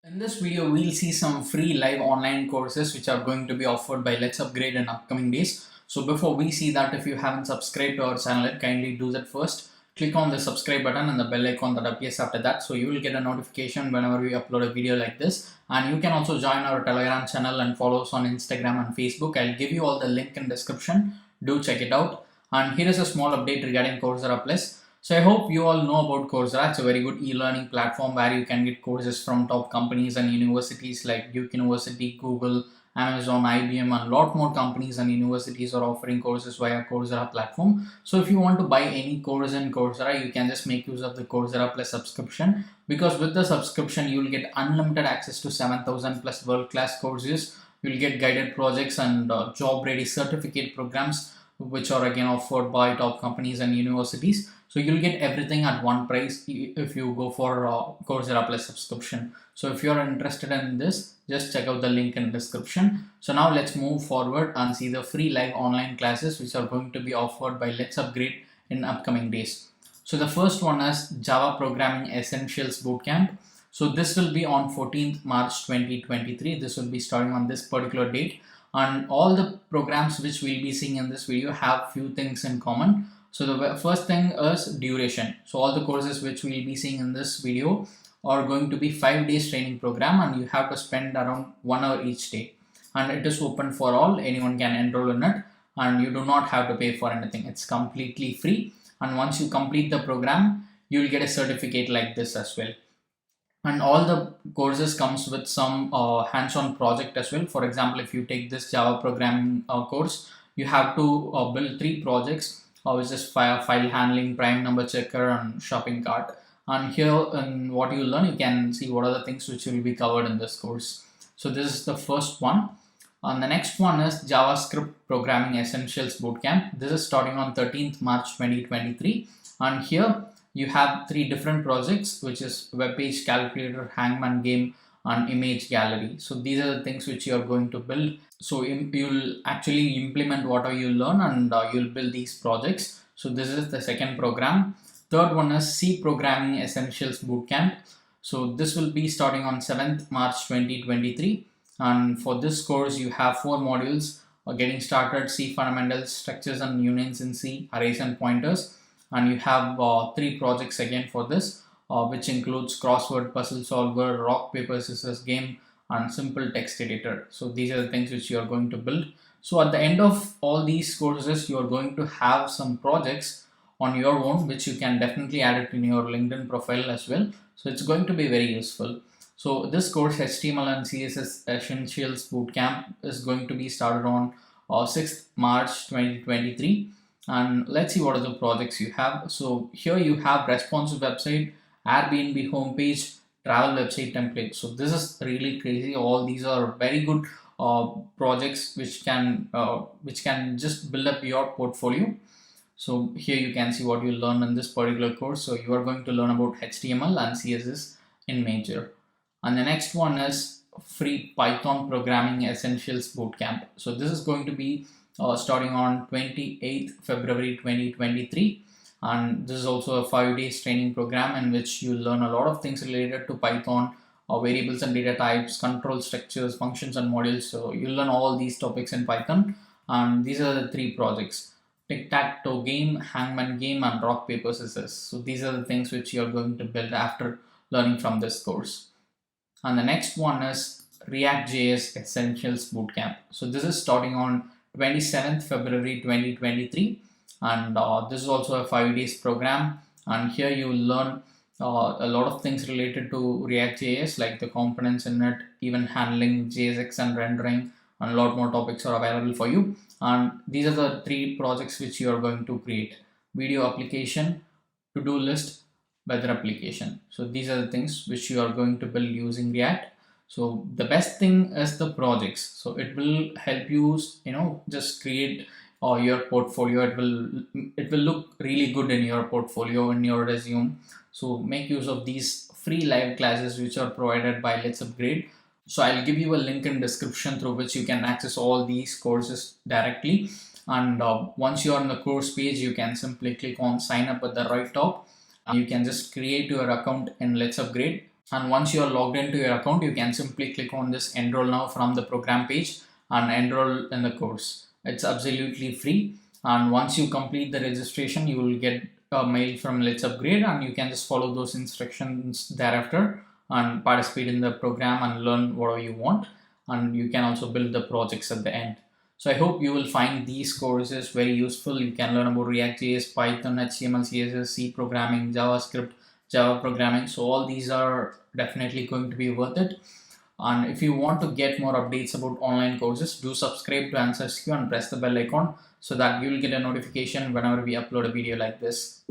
In this video, we'll see some free live online courses which are going to be offered by Let's Upgrade in upcoming days. So before we see that, if you haven't subscribed to our channel, kindly do that first. Click on the subscribe button and the bell icon that appears after that, so you will get a notification whenever we upload a video like this. And you can also join our Telegram channel and follow us on Instagram and Facebook. I'll give you all the link in description. Do check it out. And here is a small update regarding Coursera Plus. So I hope you all know about Coursera. It's a very good e-learning platform where you can get courses from top companies and universities like Duke University, Google, Amazon, IBM, and a lot more companies and universities are offering courses via Coursera platform. So if you want to buy any course in Coursera, you can just make use of the Coursera Plus subscription, because with the subscription you will get unlimited access to 7,000 plus world-class courses. You'll get guided projects and job-ready certificate programs which are again offered by top companies and universities. So you'll get everything at one price if you go for Coursera Plus subscription. So if you're interested in this, just check out the link in the description. So now let's move forward and see the free live online classes which are going to be offered by Let's Upgrade in upcoming days. So the first one is Java Programming Essentials Bootcamp. So this will be on 14th March 2023. This will be starting on this particular date. And all the programs which we'll be seeing in this video have few things in common. So the first thing is duration. So all the courses which we'll be seeing in this video are going to be 5 days training program, and you have to spend around 1 hour each day. And it is open for all, anyone can enroll in it, and you do not have to pay for anything. It's completely free. And once you complete the program, you'll get a certificate like this as well. And all the courses comes with some hands-on project as well. For example, if you take this Java programming course, you have to build 3 projects, which is file handling, prime number checker, and shopping cart. And here in what you learn, you can see what are the things which will be covered in this course. So this is the first one. And the next one is JavaScript Programming Essentials Bootcamp. This is starting on 13th March 2023. And here you have 3 different projects, which is web page calculator, hangman game, and image gallery. So these are the things which you are going to build. So you'll actually implement whatever you learn, and you'll build these projects. So this is the second program. Third one is C Programming Essentials Bootcamp. So this will be starting on 7th March 2023. And for this course, you have 4 modules: getting started, C fundamentals, structures and unions in C, arrays and pointers. And you have 3 projects again for this, which includes crossword puzzle solver, rock paper scissors game, and simple text editor. So these are the things which you are going to build. So at the end of all these courses, you are going to have some projects on your own, which you can definitely add it in your LinkedIn profile as well. So it's going to be very useful. So this course, HTML and CSS Essentials Bootcamp, is going to be started on 6th March 2023. And let's see what are the projects you have. So here you have responsive website, Airbnb homepage, travel website template. So this is really crazy. All these are very good projects which can just build up your portfolio. So here you can see what you learn in this particular course. So you are going to learn about HTML and CSS in major. And the next one is free Python Programming Essentials Bootcamp. So this is going to be starting on 28th February 2023. And this is also a 5 days training program in which you learn a lot of things related to Python, variables and data types, control structures, functions and modules. So you learn all these topics in Python. And these are the 3 projects: tic-tac-toe game, hangman game, and rock paper scissors. So these are the things which you are going to build after learning from this course. And the next one is React.js Essentials Bootcamp. So this is starting on 27th February 2023, and this is also a 5 days program. And here you will learn a lot of things related to React.js, like the components in it, even handling JSX and rendering, and a lot more topics are available for you. And these are the 3 projects which you are going to create: video application, to-do list, weather application. So these are the things which you are going to build using React. So the best thing is the projects. So it will help you, just create your portfolio. It will look really good in your portfolio, in your resume. So make use of these free live classes which are provided by Let's Upgrade. So I'll give you a link in description through which you can access all these courses directly. And once you're on the course page, you can simply click on sign up at the right top. You can just create your account in Let's Upgrade. And once you are logged into your account, you can simply click on this enroll now from the program page and enroll in the course. It's absolutely free, and once you complete the registration, you will get a mail from Let's Upgrade, and you can just follow those instructions thereafter and participate in the program and learn whatever you want. And you can also build the projects at the end. So I hope you will find these courses very useful. You can learn about React.js, Python, HTML, CSS, C programming, JavaScript, Java programming. So all these are definitely going to be worth it. And if you want to get more updates about online courses, do subscribe to answersQ and press the bell icon so that you will get a notification whenever we upload a video like this.